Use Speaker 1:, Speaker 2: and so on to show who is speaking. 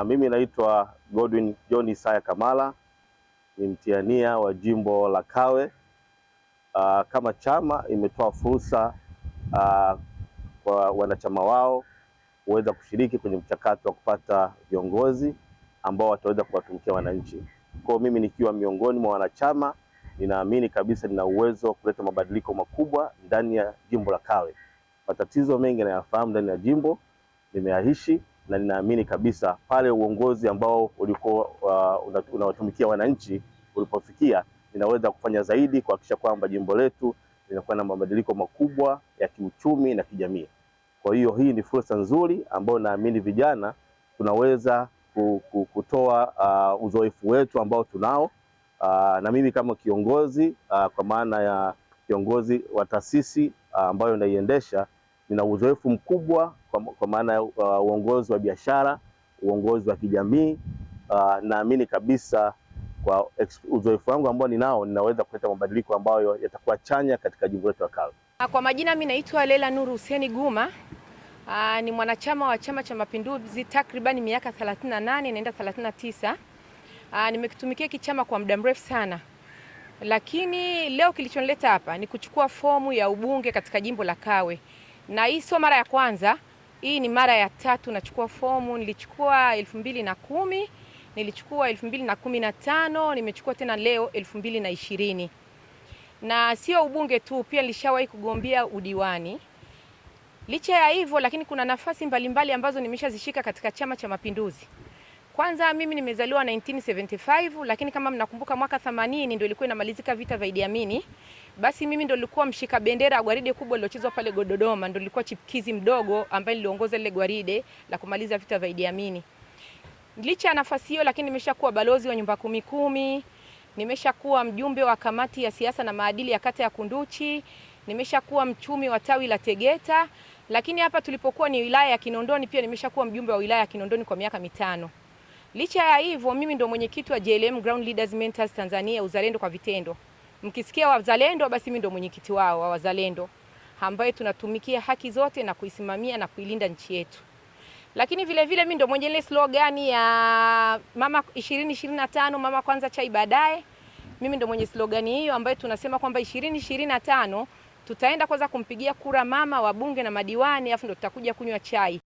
Speaker 1: Mimi naitwa Godwin John Isaya Kamala, ni mtiania wa jimbo la Kawe. Kama chama imetoa fursa kwa wanachama wao kuweza kushiriki kwenye mchakato wa kupata viongozi ambao wataweza kuwatumikia wananchi. Kwa mimi nikiwa miongoni mwa wanachama, ninaamini kabisa nina uwezo wa kuleta mabadiliko makubwa ndani ya jimbo la Kawe. Matatizo mengi nayafahamu ndani ya jimbo, nimeyaishi na ninaamini kabisa pale uongozi ambao ulikuwa unawatumikia wananchi ulipofikia, ninaweza kufanya zaidi kuhakikisha kwamba jimbo letu linakuwa na mabadiliko makubwa ya kiuchumi na kijamii. Kwa hiyo hii ni fursa nzuri ambayo naamini vijana tunaweza kutoa uzoefu wetu ambao tunao, na mimi kama kiongozi kwa maana ya kiongozi wa taasisi ambayo naiendesha, nina uzoefu mkubwa kwa maana ya uongozi wa biashara, uongozi wa kijamii. Naamini kabisa kwa uzoefu wangu ambao ninao, ninaweza kuleta mabadiliko ambayo yatakuwa chanya katika jimbo letu la Kawe.
Speaker 2: Kwa majina mimi naitwa Lela Nuru Hussein Guma. Ni mwanachama wa Chama cha Mapinduzi takribani miaka 38 naenda 39. Nimekitumikia kichama kwa muda mrefu sana, lakini leo kilichonileta hapa ni kuchukua fomu ya ubunge katika jimbo la Kawe, na hii sio mara ya kwanza, hii ni mara ya tatu nachukua fomu. Nilichukua 2010, nilichukua 2015, nimechukua tena leo 2020. Na sio ubunge tu, pia nilishawahi kugombea udiwani. Licha ya hivyo, lakini kuna nafasi mbalimbali ambazo nimeshazishika katika Chama cha Mapinduzi. Kwanza mimi nimezaliwa 1975, lakini kama mnakumbuka mwaka 80 ndio ilikuwa inamalizika vita vya Idi Amin. Basi mimi ndio nilikuwa mshika bendera ya gwaride kubwa lilochezwa pale Dodoma, ndio nilikuwa chipkizi mdogo ambaye niliongoza ile gwaride la kumaliza vita vya Idi Amin. Licha ya nafasi hiyo, lakini nimeshakuwa balozi wa nyumba 10, nimeshakuwa mjumbe wa kamati ya siasa na maadili ya kata ya Kunduchi, nimeshakuwa mchumi wa tawi la Tegeta, lakini hapa tulipokuwa ni wilaya ya Kinondoni pia nimeshakuwa mjumbe wa wilaya ya Kinondoni kwa miaka 5. Licha ya hivyo, mimi ndo mwenyekiti wa JLM Ground Leaders Mentors Tanzania, uzalendo kwa vitendo. Mkisikia wazalendo, basi mimi ndo mwenyekiti wao wa wazalendo, ambaye tunatumikia haki zote na kuisimamia na kuilinda nchi yetu. Lakini vile vile mimi ndo mwenye ile slogan ya mama 2025, mama kwanza chai baadaye. Mimi ndo mwenye slogan hiyo ambayo tunasema kwamba 2025 tutaenda kwanza kumpigia kura mama, wabunge na madiwani, afu ndo tutakuja kunywa chai.